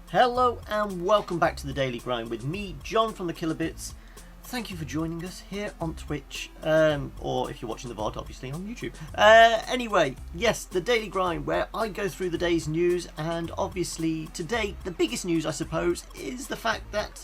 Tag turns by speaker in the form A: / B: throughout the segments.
A: Hello and welcome back to the Daily Grind with me, John from the Killer Bits. Thank you for joining us here on Twitch, or if you're watching the VOD, obviously on YouTube. Anyway, yes, the Daily Grind, where I go through the day's news, and obviously today, the biggest news, I suppose, is the fact that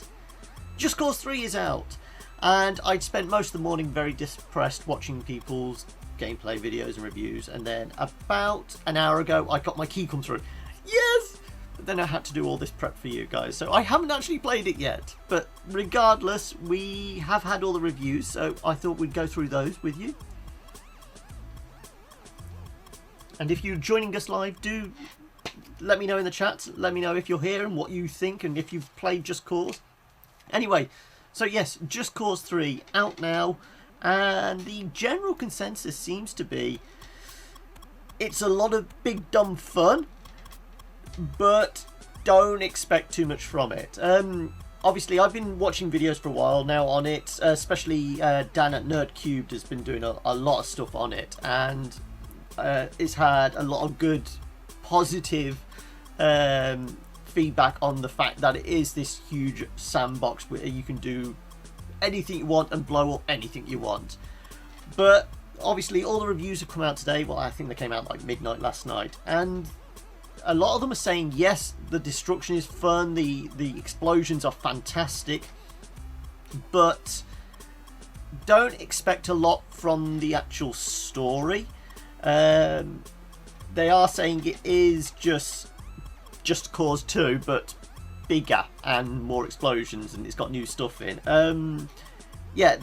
A: Just Cause 3 is out. And I'd spent most of the morning very depressed watching people's gameplay videos and reviews, and then about an hour ago, I got my key come through. Yes! But then I had to do all this prep for you guys, so I haven't actually played it yet. But regardless, we have had all the reviews, so I thought we'd go through those with you. And if you're joining us live, do let me know in the chat. Let me know if you're here and what you think, and if you've played Just Cause. Anyway, so yes, Just Cause 3 out now, and the general consensus seems to be it's a lot of big dumb fun, but don't expect too much from it. Obviously, I've been watching videos for a while now on it, especially Dan at NerdCubed has been doing a lot of stuff on it, and it's had a lot of good, positive feedback on the fact that it is this huge sandbox where you can do anything you want and blow up anything you want. But obviously, all the reviews have come out today. Well, I think they came out like midnight last night, and a lot of them are saying yes, the destruction is fun, the explosions are fantastic, but don't expect a lot from the actual story. They are saying it is just Cause 2, but bigger and more explosions, and it's got new stuff in. Yeah,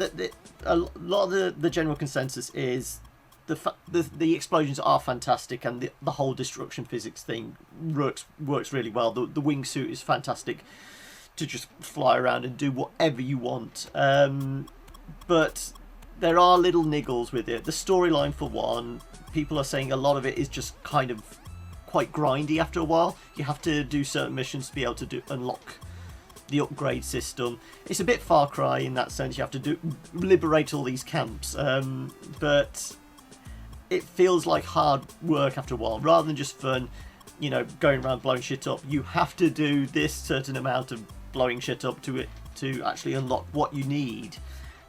A: a lot of the general consensus is the explosions are fantastic, and the whole destruction physics thing works really well. The wingsuit is fantastic to just fly around and do whatever you want. But there are little niggles with it. The storyline, for one, people are saying a lot of it is just kind of quite grindy after a while. You have to do certain missions to be able to unlock the upgrade system. It's a bit Far Cry in that sense. You have to liberate all these camps, but it feels like hard work after a while, rather than just fun, you know, going around blowing shit up. You have to do this certain amount of blowing shit up to actually unlock what you need.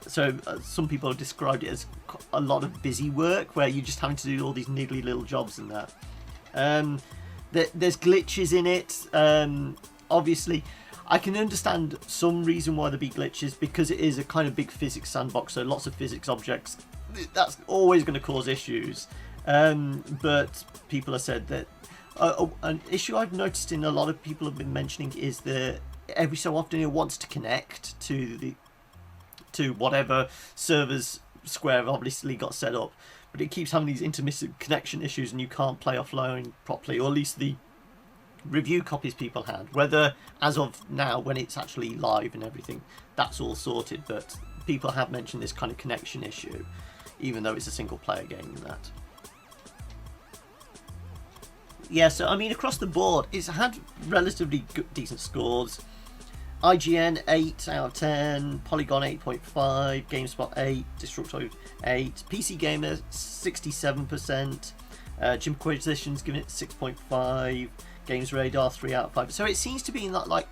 A: So some people have described it as a lot of busy work, where you're just having to do all these niggly little jobs and that. There's glitches in it. Obviously, I can understand some reason why there'd be glitches, because it is a kind of big physics sandbox, so lots of physics objects. That's always going to cause issues. But people have said that an issue I've noticed in a lot of people have been mentioning is that every so often it wants to connect to whatever servers Square have obviously got set up, but it keeps having these intermittent connection issues, and you can't play offline properly, or at least the review copies people had. Whether as of now, when it's actually live and everything, that's all sorted, but people have mentioned this kind of connection issue, even though it's a single player game and that. Yeah, so I mean, across the board, it's had relatively good, decent scores. IGN 8 out of 10, Polygon 8.5, GameSpot 8, Destructoid 8, PC Gamer 67%, Jimquisition's giving it 6.5, Games Radar 3 out of 5. So it seems to be in that like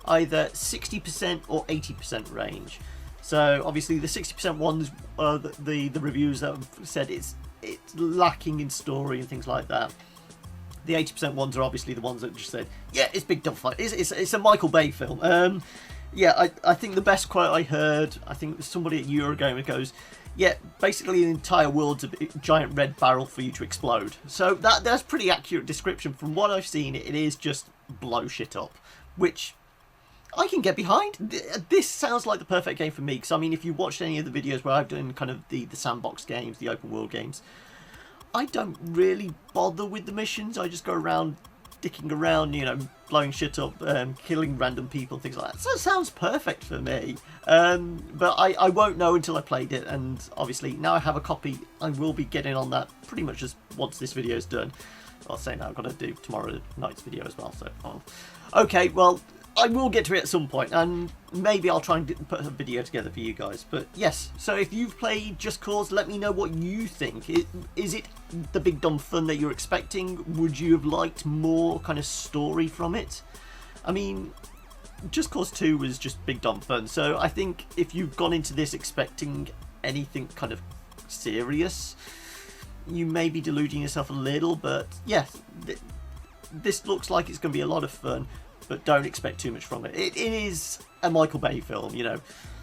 A: either 60% or 80% range. So obviously the 60% ones, the reviews that have said it's lacking in story and things like that. The 80% ones are obviously the ones that just said, yeah, it's big dumb fight. It's a Michael Bay film. Yeah, I think the best quote I heard, I think it was somebody at Eurogamer goes, yeah, basically the entire world's a giant red barrel for you to explode. So that's pretty accurate description. From what I've seen, it is just blow shit up, which I can get behind. This sounds like the perfect game for me, because I mean, if you watched any of the videos where I've done kind of the sandbox games, the open world games, I don't really bother with the missions. I just go around dicking around, you know, blowing shit up, killing random people, things like that. So it sounds perfect for me. But I won't know until I played it, and obviously now I have a copy. I will be getting on that pretty much just once this video is done. I'll say now I've got to do tomorrow night's video as well. So, okay, well, I will get to it at some point, and maybe I'll try and put a video together for you guys. But yes, so if you've played Just Cause, let me know what you think. Is it the big dumb fun that you're expecting? Would you have liked more kind of story from it? I mean, Just Cause 2 was just big dumb fun, so I think if you've gone into this expecting anything kind of serious, you may be deluding yourself a little. But yes, this looks like it's going to be a lot of fun, but don't expect too much from it. It is a Michael Bay film, you know.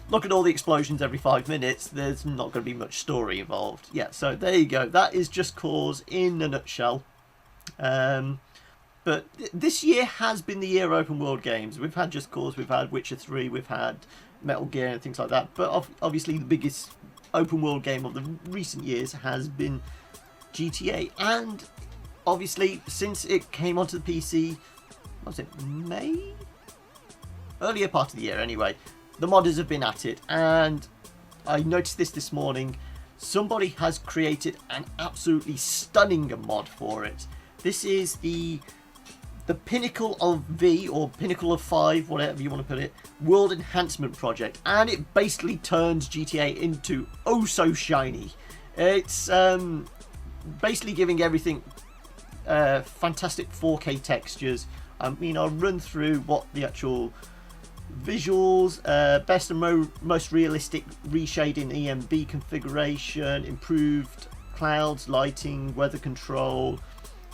A: Look at all the explosions every 5 minutes. There's not going to be much story involved. Yeah, so there you go. That is Just Cause in a nutshell. But this year has been the year of open world games. We've had Just Cause, we've had Witcher 3, we've had Metal Gear and things like that. But obviously the biggest open world game of the recent years has been GTA. And obviously since it came onto the PC, what was it, May? Earlier part of the year anyway, the modders have been at it, and I noticed this morning. Somebody has created an absolutely stunning mod for it. This is the Pinnacle of V, or Pinnacle of 5, whatever you want to put it, World Enhancement Project, and it basically turns GTA into oh so shiny. It's basically giving everything fantastic 4K textures. I mean, I'll run through what the actual visuals, best and most realistic reshading EMB configuration, improved clouds, lighting, weather control,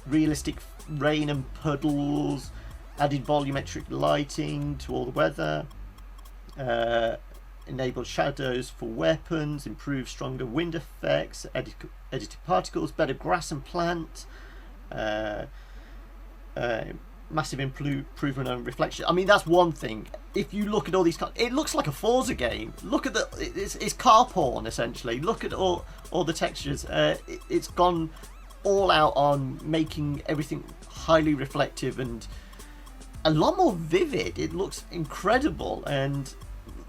A: realistic rain and puddles, added volumetric lighting to all the weather, enabled shadows for weapons, improved stronger wind effects, edited particles, better grass and plant, massive improvement on reflection. I mean, that's one thing. If you look at all these, it looks like a Forza game. Look at it's car porn essentially. Look at all the textures. It's gone all out on making everything highly reflective and a lot more vivid. It looks incredible. And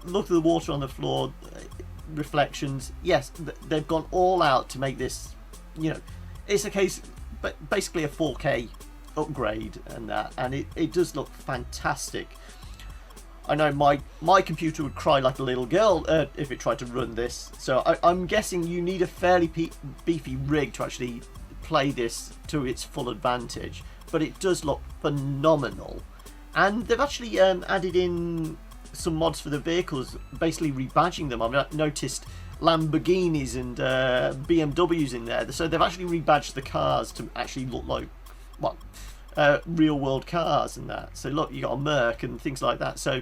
A: look at the water on the floor, reflections. Yes, they've gone all out to make this, you know, it's a case, but basically a 4K upgrade and it does look fantastic. I know my computer would cry like a little girl if it tried to run this, so I'm guessing you need a fairly beefy rig to actually play this to its full advantage, but it does look phenomenal. And they've actually added in some mods for the vehicles, basically rebadging them. I've noticed Lamborghinis and BMWs in there, so they've actually rebadged the cars to actually look like real world cars and that. So look, you got a Merc and things like that. So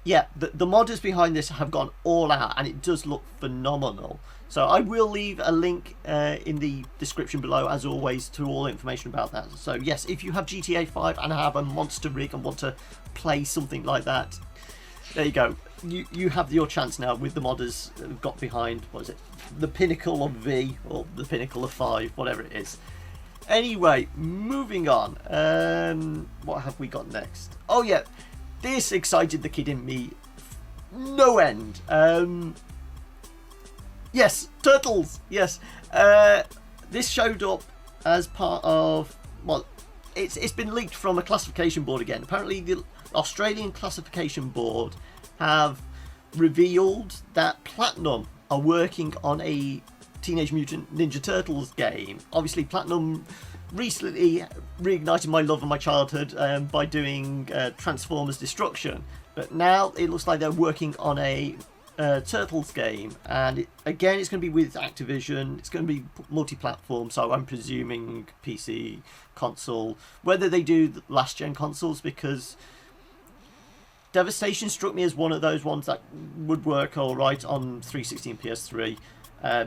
A: yeah, the modders behind this have gone all out, and it does look phenomenal. So I will leave a link in the description below, as always, to all information about that. So yes, if you have GTA 5 and have a monster rig and want to play something like that, there you go. You have your chance now with the modders that have got behind, what is it, the Pinnacle of V, or the Pinnacle of 5, whatever it is. Anyway, moving on. What have we got next? Oh yeah, this excited the kid in me no end. Yes, Turtles. Yes, this showed up as part of, well, it's been leaked from a classification board again. Apparently, the Australian classification board have revealed that Platinum are working on a Teenage Mutant Ninja Turtles game. Obviously, Platinum recently reignited my love of my childhood by doing Transformers Destruction, but now it looks like they're working on a Turtles game, and again, it's going to be with Activision. It's going to be multi-platform, so I'm presuming PC, console. Whether they do the last gen consoles, because Devastation struck me as one of those ones that would work all right on 360 and PS3.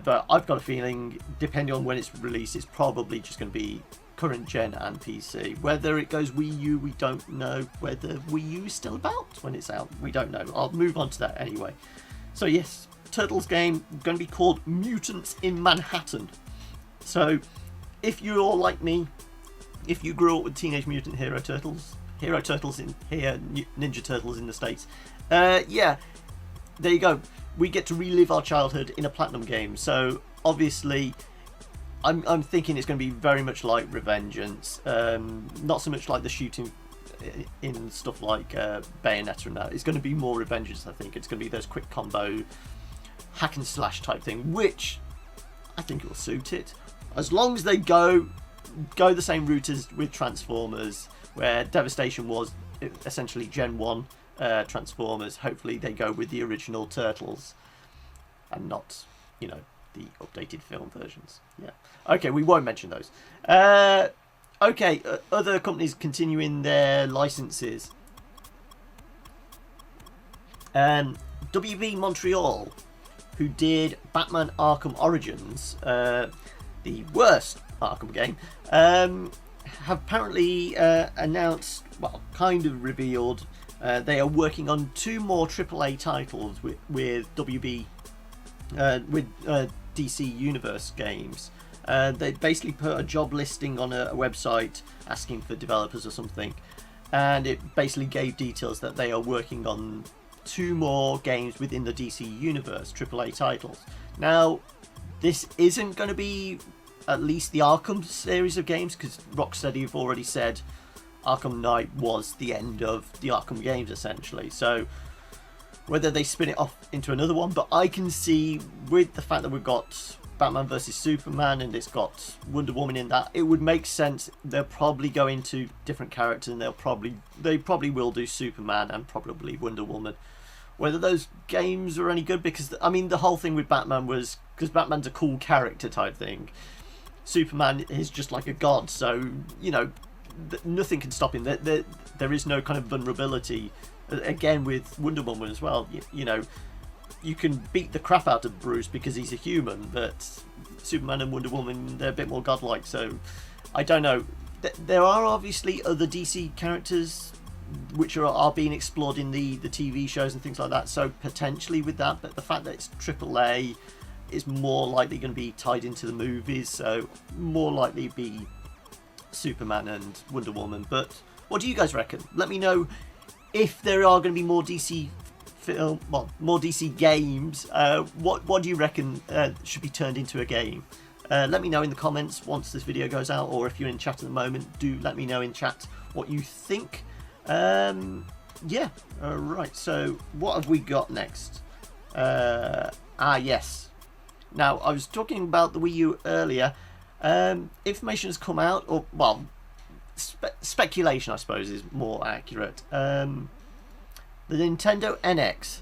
A: But I've got a feeling, depending on when it's released, it's probably just going to be current gen and PC. Whether it goes Wii U, we don't know. Whether Wii U is still about when it's out, we don't know. I'll move on to that anyway. So yes, Turtles game going to be called Mutants in Manhattan. So if you're all like me, if you grew up with Teenage Mutant Hero Turtles in here, Ninja Turtles in the States, yeah, there you go. We get to relive our childhood in a Platinum game. So obviously, I'm thinking it's going to be very much like Revengeance, not so much like the shooting in stuff like Bayonetta and that. It's going to be more Avengers, I think. It's going to be those quick combo hack and slash type thing, which I think it will suit it. As long as they go the same route as with Transformers, where Devastation was essentially Gen 1 Transformers. Hopefully they go with the original Turtles and not, the updated film versions. Yeah. Okay, we won't mention those. Okay, other companies continuing their licenses. WB Montreal, who did Batman Arkham Origins, the worst Arkham game, have apparently announced, well, kind of revealed, they are working on 2 more AAA titles with WB, with DC Universe games. They basically put a job listing on a website asking for developers or something, and it basically gave details that they are working on 2 more games within the DC Universe, AAA titles. Now, this isn't going to be at least the Arkham series of games, because Rocksteady have already said Arkham Knight was the end of the Arkham games, essentially. So whether they spin it off into another one, but I can see, with the fact that we've got Batman vs Superman and it's got Wonder Woman in that, it would make sense. They'll probably go into different characters, and they probably will do Superman and probably Wonder Woman. Whether those games are any good, because the whole thing with Batman was because Batman's a cool character type thing. Superman is just like a god, so nothing can stop him. There is no kind of vulnerability. Again, with Wonder Woman as well, you can beat the crap out of Bruce because he's a human, but Superman and Wonder Woman, they're a bit more godlike. So I don't know. There are obviously other DC characters which are being explored in the TV shows and things like that. So potentially with that, but the fact that it's AAA is more likely going to be tied into the movies, so more likely be Superman and Wonder Woman. But what do you guys reckon? Let me know if there are going to be more DC more DC games. What do you reckon should be turned into a game? Let me know in the comments once this video goes out, or if you're in chat at the moment, do let me know in chat what you think. Yeah, alright, so what have we got next? Yes. Now, I was talking about the Wii U earlier. Information has come out, or, well, speculation, I suppose, is more accurate. The Nintendo NX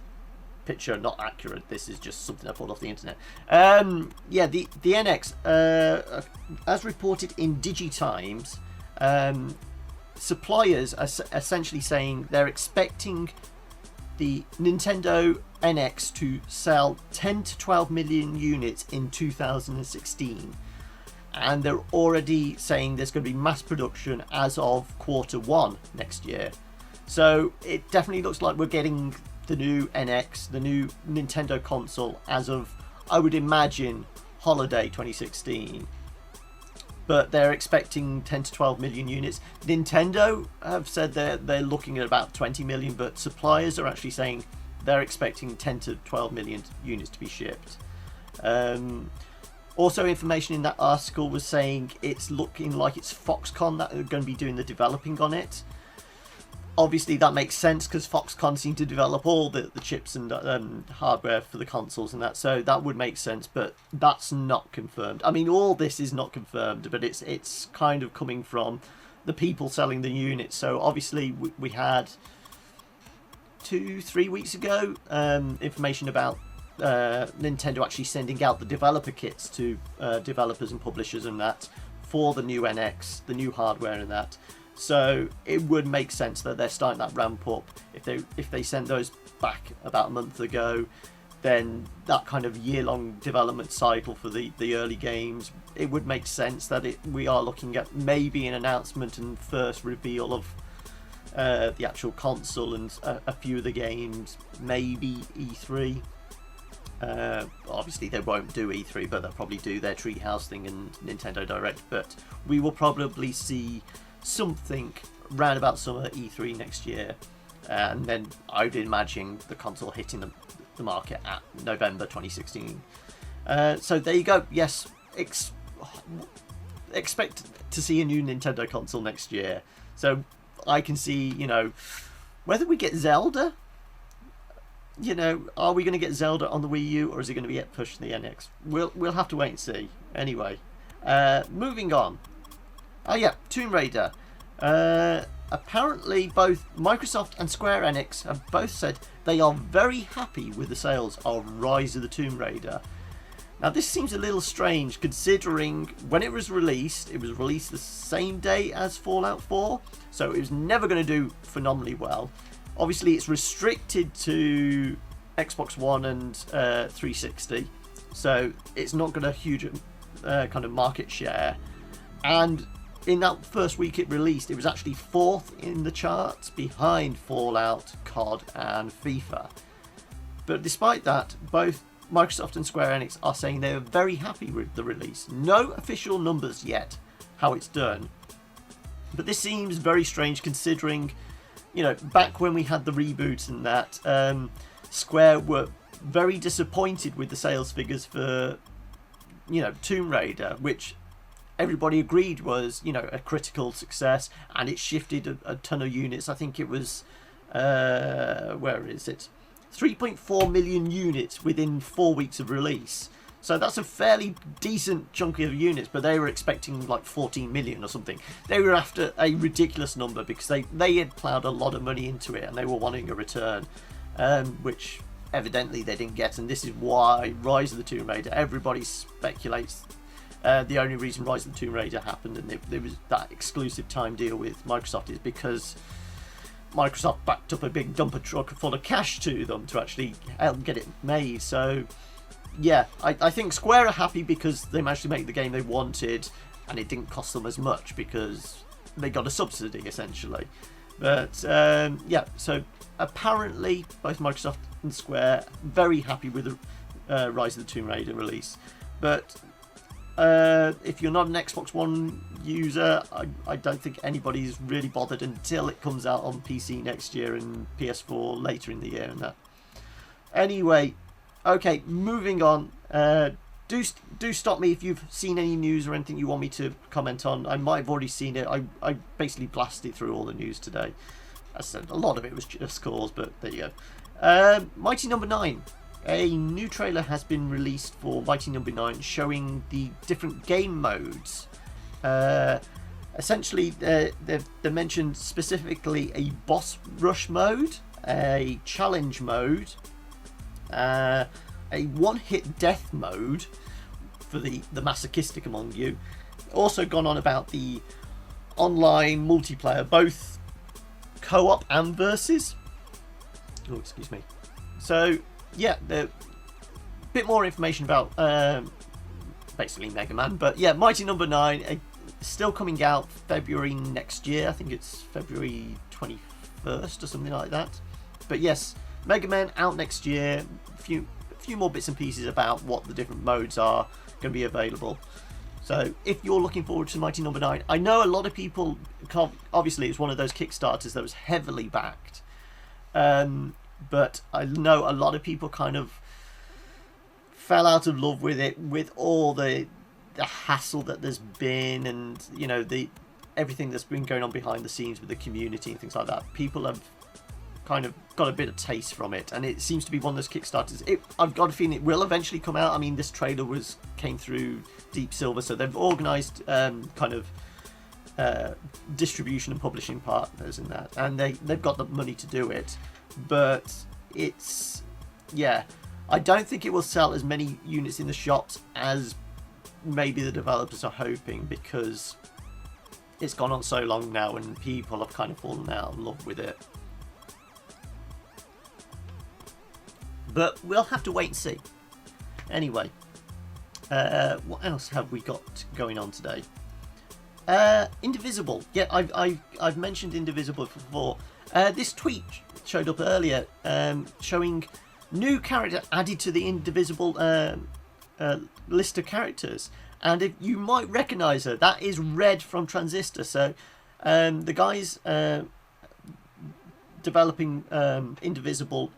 A: picture, not accurate, this is just something I pulled off the internet. Yeah, the NX, as reported in DigiTimes, suppliers are essentially saying they're expecting the Nintendo NX to sell 10 to 12 million units in 2016, and they're already saying there's going to be mass production as of Q1 next year. So it definitely looks like we're getting the new NX, the new Nintendo console, as of, I would imagine, holiday 2016. But they're expecting 10 to 12 million units. Nintendo have said they're looking at about 20 million, but suppliers are actually saying they're expecting 10 to 12 million units to be shipped. Also, information in that article was saying it's looking like it's Foxconn that are going to be doing the developing on it. Obviously, that makes sense because Foxconn seem to develop all the chips and hardware for the consoles and that, so that would make sense, but that's not confirmed. I mean, all this is not confirmed, but it's kind of coming from the people selling the units. So obviously, we had 2-3 weeks ago information about Nintendo actually sending out the developer kits to developers and publishers and that for the new NX, the new hardware and that. So it would make sense that they're starting that ramp up. If they sent those back about a month ago, then that kind of year-long development cycle for the early games, it would make sense that we are looking at maybe an announcement and first reveal of the actual console and a few of the games, maybe E3. Obviously they won't do E3, but they'll probably do their Treehouse thing and Nintendo Direct. But we will probably see something round about summer E3 next year, and then I would imagine the console hitting the market at November 2016. So there you go. Yes, expect to see a new Nintendo console next year. So I can see, you know, whether we get Zelda. You know, are we going to get Zelda on the Wii U, or is it going to be pushed to the NX? We'll have to wait and see. Anyway, moving on. Oh yeah, Tomb Raider. Apparently, both Microsoft and Square Enix have both said they are very happy with the sales of Rise of the Tomb Raider. Now, this seems a little strange considering when it was released the same day as Fallout 4, so it was never going to do phenomenally well. Obviously, it's restricted to Xbox One and 360, so it's not got a huge kind of market share. And in that first week it released, it was actually 4th in the charts behind Fallout, COD, and FIFA. But despite that, both Microsoft and Square Enix are saying they are very happy with the release. No official numbers yet how it's done, but this seems very strange considering, you know, back when we had the reboots and that, Square were very disappointed with the sales figures for, you know, Tomb Raider, which everybody agreed was, you know, a critical success, and it shifted a ton of units. I think it was, where is it? 3.4 million units within 4 weeks of release. So that's a fairly decent chunk of units, but they were expecting like 14 million or something. They were after a ridiculous number because they had ploughed a lot of money into it and they were wanting a return, which evidently they didn't get. And this is why Rise of the Tomb Raider, everybody speculates the only reason Rise of the Tomb Raider happened and there was that exclusive time deal with Microsoft is because Microsoft backed up a big dumper truck full of cash to them to actually help get it made. So yeah, I think Square are happy because they managed to make the game they wanted and it didn't cost them as much because they got a subsidy essentially. But yeah, so apparently both Microsoft and Square very happy with the Rise of the Tomb Raider release. But if you're not an Xbox One user, I don't think anybody's really bothered until it comes out on PC next year and PS4 later in the year and that. Anyway, okay, moving on. Do stop me if you've seen any news or anything you want me to comment on. I might have already seen it. I basically blasted through all the news today. As I said, a lot of it was just cause, but there you go. Mighty Number 9. A new trailer has been released for Mighty Number 9 showing the different game modes. Essentially, they've mentioned specifically a boss rush mode, a challenge mode, a one-hit death mode for the masochistic among you. Also gone on about the online multiplayer, both co-op and versus. Oh, excuse me. So yeah, a bit more information about basically Mega Man, but yeah, Mighty Number 9 still coming out February next year. I think it's February 21st or something like that. But yes, Mega Man out next year. A few more bits and pieces about what the different modes are going to be available. So if you're looking forward to Mighty Number 9, I know a lot of people can't. Obviously, it's one of those Kickstarters that was heavily backed. But I know a lot of people kind of fell out of love with it, with all the hassle that there's been, and you know everything that's been going on behind the scenes with the community and things like that. People have kind of got a bit of taste from it, and it seems to be one of those Kickstarters. I've got a feeling it will eventually come out. I mean, this trailer came through Deep Silver, so they've organised kind of distribution and publishing partners in that, and they've got the money to do it. But it's, yeah, I don't think it will sell as many units in the shops as maybe the developers are hoping, because it's gone on so long now and people have kind of fallen out of love with it. But we'll have to wait and see. Anyway, what else have we got going on today? Indivisible. Yeah, I've mentioned Indivisible before. This tweet showed up earlier showing new character added to the Indivisible list of characters, and if you might recognise her, that is Red from Transistor. So the guys developing Indivisible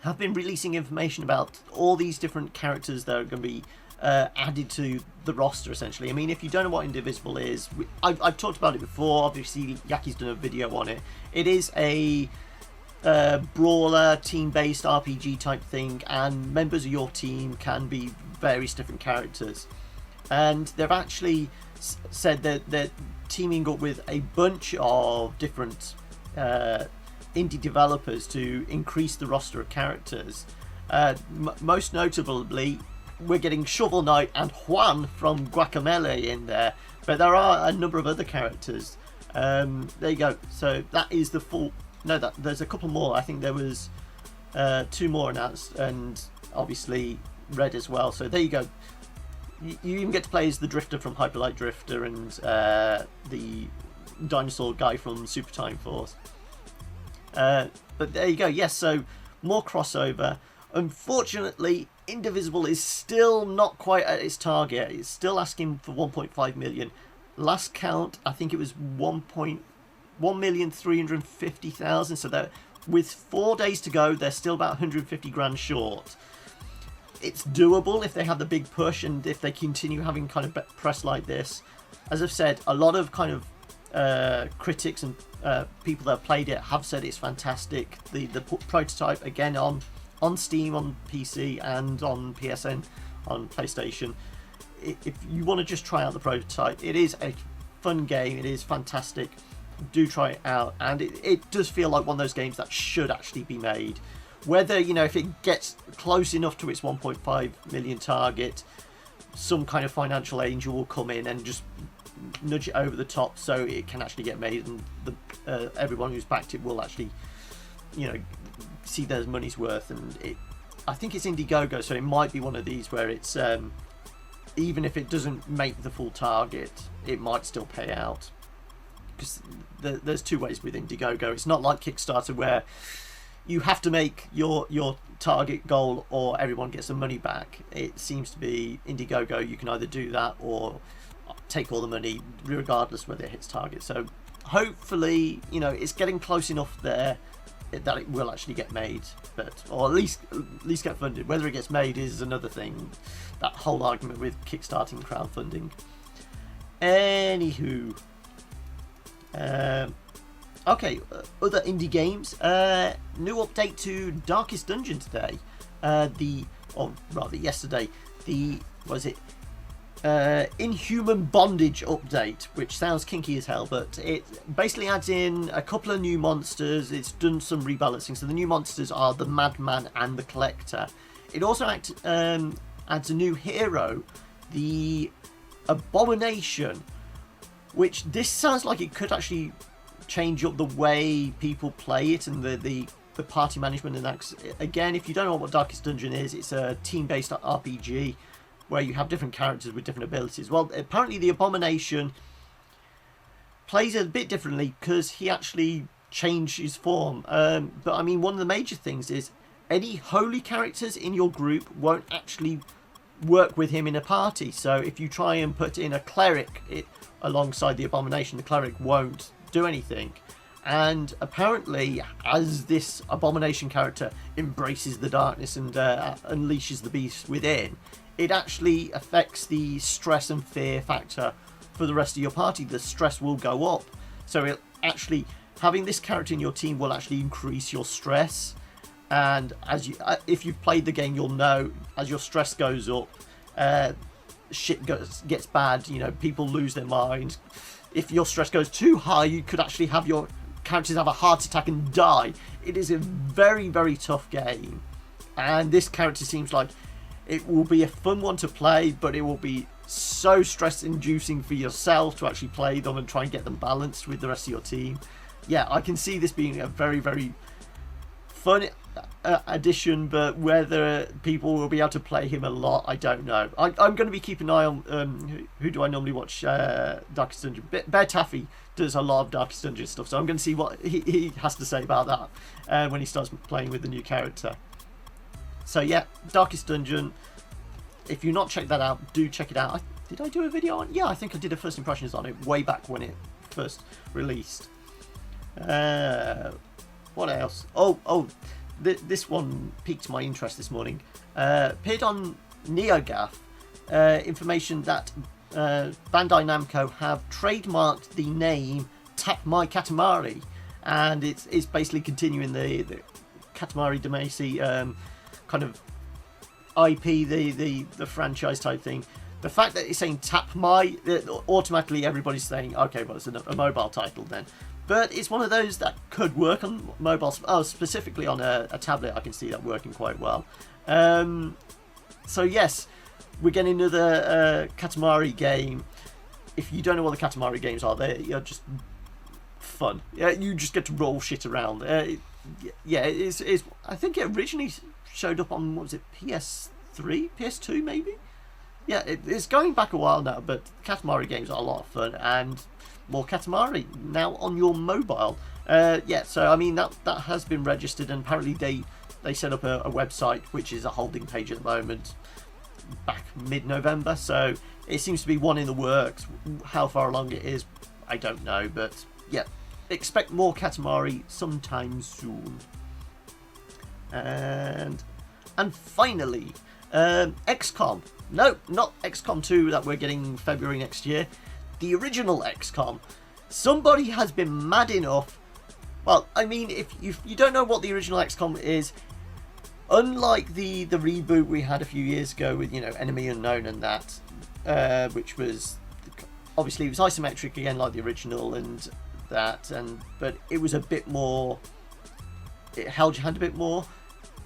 A: have been releasing information about all these different characters that are going to be added to the roster, essentially. I mean, if you don't know what Indivisible is, I've talked about it before. Obviously, Yaki's done a video on it. It is a brawler, team-based RPG type thing, and members of your team can be various different characters. And they've actually said that they're teaming up with a bunch of different indie developers to increase the roster of characters. Most notably, we're getting Shovel Knight and Juan from Guacamelee in there, but there are a number of other characters. There you go. So that is the full. No, there's a couple more. I think there was 2 more announced, and obviously Red as well. So there you go. You even get to play as the Drifter from Hyper Light Drifter and the dinosaur guy from Super Time Force. But there you go. Yes, so more crossover. Unfortunately, Indivisible is still not quite at its target. It's still asking for 1.5 million. Last count, I think it was 1,350,000. So that with 4 days to go, they're still about 150 grand short. It's doable if they have the big push and if they continue having kind of press like this. As I've said, a lot of kind of critics and people that have played it have said it's fantastic. The prototype, again, on Steam, on PC, and on PSN, on PlayStation. If you want to just try out the prototype, it is a fun game. It is fantastic. Do try it out, and it does feel like one of those games that should actually be made. Whether, you know, if it gets close enough to its 1.5 million target, some kind of financial angel will come in and just nudge it over the top so it can actually get made, and everyone who's backed it will actually, you know, see their money's worth. And I think it's Indiegogo, so it might be one of these where it's even if it doesn't make the full target, it might still pay out, because there's 2 ways with Indiegogo. It's not like Kickstarter where you have to make your target goal or everyone gets the money back. It seems to be Indiegogo, you can either do that or take all the money regardless whether it hits target. So hopefully, you know, it's getting close enough there that it will actually get made, or at least get funded. Whether it gets made is another thing. That whole argument with kickstarting crowdfunding. Anywho, okay, other indie games. New update to Darkest Dungeon today. Yesterday. Inhuman Bondage update, which sounds kinky as hell, but it basically adds in a couple of new monsters. It's done some rebalancing. So the new monsters are the Madman and the Collector. It also adds a new hero, the Abomination, which this sounds like it could actually change up the way people play it and the party management. And that, again, if you don't know what Darkest Dungeon is, it's a team-based RPG where you have different characters with different abilities. Well, apparently the Abomination plays a bit differently because he actually changed his form. But I mean, one of the major things is any holy characters in your group won't actually work with him in a party. So if you try and put in a cleric alongside the Abomination, the cleric won't do anything. And apparently, as this Abomination character embraces the darkness and unleashes the beast within, it actually affects the stress and fear factor for the rest of your party. The stress will go up. So having this character in your team will actually increase your stress. And if you've played the game, you'll know as your stress goes up, shit gets bad. You know, people lose their minds. If your stress goes too high, you could actually have your characters have a heart attack and die. It is a very, very tough game. And this character seems like it will be a fun one to play, but it will be so stress-inducing for yourself to actually play them and try and get them balanced with the rest of your team. Yeah, I can see this being a very, very fun addition, but whether people will be able to play him a lot, I don't know. I'm going to be keeping an eye on who do I normally watch Darkest Dungeon. Bear Taffy does a lot of Darkest Dungeon stuff, so I'm going to see what he has to say about that when he starts playing with the new character. So yeah, Darkest Dungeon. If you've not checked that out, do check it out. Did I do a video on? Yeah, I think I did a first impressions on it way back when it first released. What else? This one piqued my interest this morning. Appeared on NeoGAF. information that Bandai Namco have trademarked the name My Katamari, and it's basically continuing the Katamari Damacy kind of IP, the franchise type thing. The fact that it's saying My, automatically everybody's saying, okay, well, it's a mobile title then. But it's one of those that could work on mobile, specifically on a tablet. I can see that working quite well. So yes, we're getting another Katamari game. If you don't know what the Katamari games are, they're just fun. You just get to roll shit around. Yeah, it's. I think it originally showed up on, what was it, PS3, PS2 maybe? Yeah, it's going back a while now, but Katamari games are a lot of fun, and more Katamari now on your mobile. Yeah, so I mean that has been registered, and apparently they set up a website which is a holding page at the moment, back mid-November, so it seems to be one in the works. How far along it is, I don't know, but yeah, expect more Katamari sometime soon. And finally, XCOM. No, not XCOM 2 that we're getting February next year. The original XCOM. Somebody has been mad enough. Well, I mean, if you don't know what the original XCOM is, unlike the reboot we had a few years ago with, you know, Enemy Unknown and that, which was obviously it was isometric again like the original and that, but it was a bit more. It held your hand a bit more.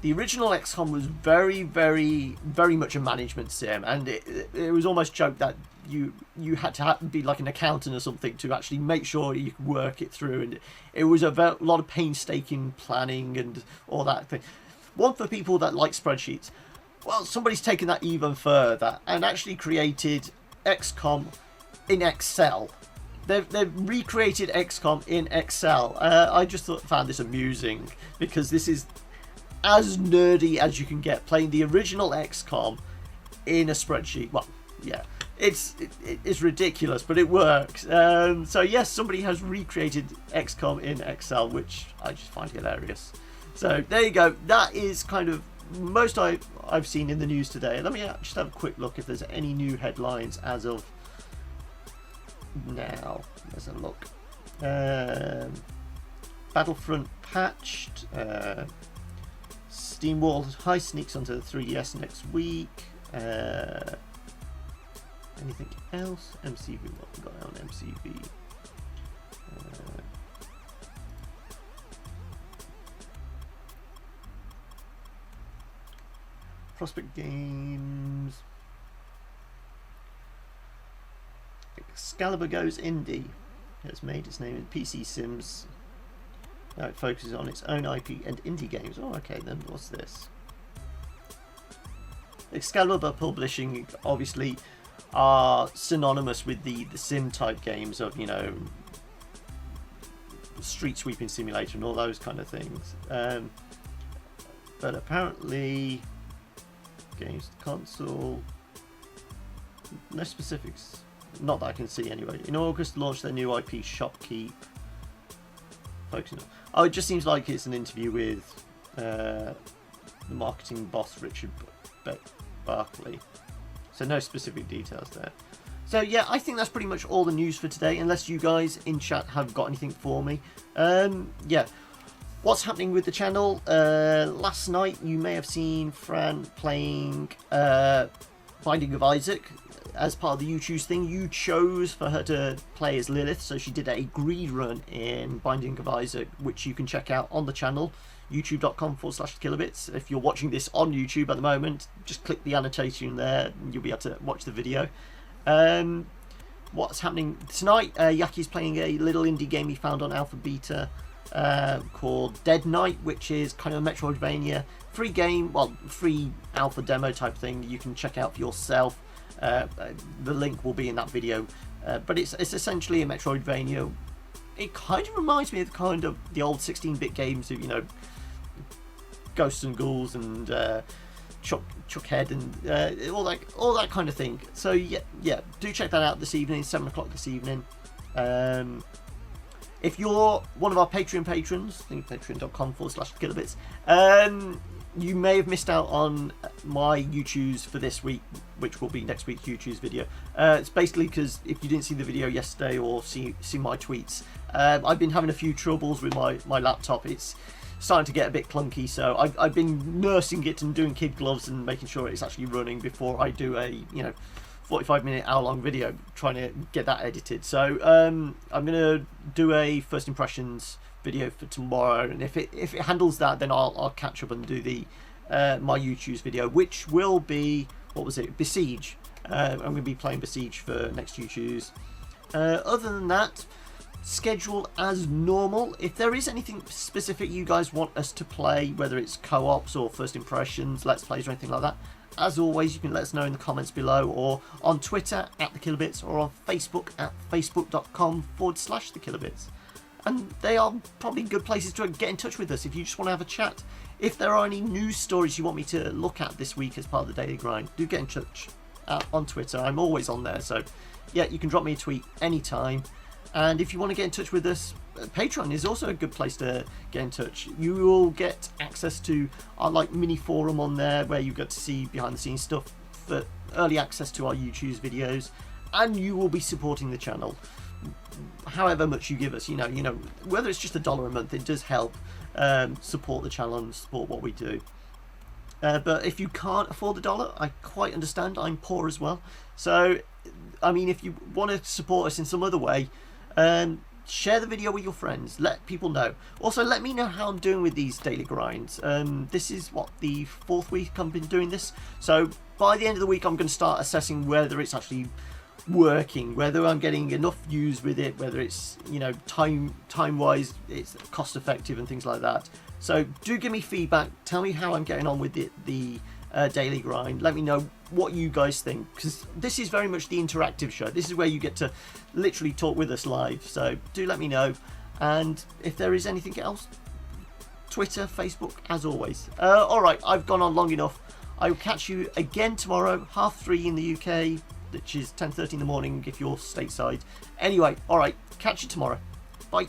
A: The original XCOM was very, very, very much a management sim, and it was almost joked that you had to be like an accountant or something to actually make sure you could work it through, and it was a lot of painstaking planning and all that thing. One for people that like spreadsheets. Well, somebody's taken that even further and actually created XCOM in Excel. They've recreated XCOM in Excel. I just found this amusing because this is as nerdy as you can get, playing the original XCOM in a spreadsheet. Well, yeah, it's ridiculous, but it works. So yes, somebody has recreated XCOM in Excel, which I just find hilarious. So there you go. That is kind of most I've seen in the news today. Let me just have a quick look if there's any new headlines as of now. Let's have a look. Battlefront patched. SteamWorld High sneaks onto the 3DS next week. Anything else? MCV, what have we got on MCV? Prospect Games. Excalibur goes indie. It's made its name in PC Sims. Now it focuses on its own IP and indie games. Oh, okay, then what's this? Excalibur Publishing obviously are synonymous with the sim type games of, you know, Street Sweeping Simulator and all those kind of things. But apparently, games console, no specifics. Not that I can see anyway. In August, launched their new IP Shopkeep. Focusing on. Oh, it just seems like it's an interview with the marketing boss Richard Barkley. So no specific details there. So yeah, I think that's pretty much all the news for today, unless you guys in chat have got anything for me. Yeah, what's happening with the channel? Last night you may have seen Fran playing Binding of Isaac. As part of the YouTube thing, you chose for her to play as Lilith, so she did a greed run in Binding of Isaac, which you can check out on the channel, youtube.com/kilobits. If you're watching this on YouTube at the moment, just click the annotation there and you'll be able to watch the video. What's happening tonight? Yaki's playing a little indie game he found on Alpha Beta called Dead Knight, which is kind of a Metroidvania free game, well, free alpha demo type thing you can check out for yourself. The link will be in that video, but it's essentially a Metroidvania. It kind of reminds me of the old 16-bit games of, you know, Ghosts and Ghouls and Chuckhead and all that kind of thing. So yeah, do check that out this evening, 7 o'clock this evening. If you're one of our Patreon patrons, I think patreon.com/kilobits, you may have missed out on my YouTubes for this week, which will be next week's YouTubes video. It's basically because if you didn't see the video yesterday or see my tweets, I've been having a few troubles with my laptop. It's starting to get a bit clunky, so I've been nursing it and doing kid gloves and making sure it's actually running before I do a 45-minute hour-long video, trying to get that edited. So I'm gonna do a first impressions video for tomorrow, and if it handles that, then I'll catch up and do the my YouTube's video, which will be, what was it, Besiege. I'm going to be playing Besiege for next YouTube's. Other than that, schedule as normal. If there is anything specific you guys want us to play, whether it's co-ops or first impressions, let's plays or anything like that, as always, you can let us know in the comments below, or on Twitter @thekillerbits, or on Facebook at facebook.com/thekillerbits. And they are probably good places to get in touch with us if you just want to have a chat. If there are any news stories you want me to look at this week as part of the Daily Grind, do get in touch on Twitter. I'm always on there, so yeah, you can drop me a tweet anytime. And if you want to get in touch with us, Patreon is also a good place to get in touch. You will get access to our mini forum on there, where you get to see behind the scenes stuff, for early access to our YouTube videos, and you will be supporting the channel. However much you give us, whether it's just $1 a month, it does help support the channel and support what we do. But if you can't afford $1, I quite understand. I'm poor as well. So, I mean, if you want to support us in some other way, share the video with your friends. Let people know. Also, let me know how I'm doing with these daily grinds. This is, the 4th week I've been doing this. So, by the end of the week, I'm going to start assessing whether it's actually working, whether I'm getting enough views with it, whether it's time wise it's cost effective and things like that. So do give me feedback, tell me how I'm getting on with the daily grind. Let me know what you guys think, because this is very much the interactive show. This is where you get to literally talk with us live, so do let me know. And if there is anything else, Twitter, Facebook, as always. Alright, I've gone on long enough. I will catch you again tomorrow, 3:30 in the UK, which is 10:30 in the morning if you're stateside. Anyway, alright, catch you tomorrow. Bye.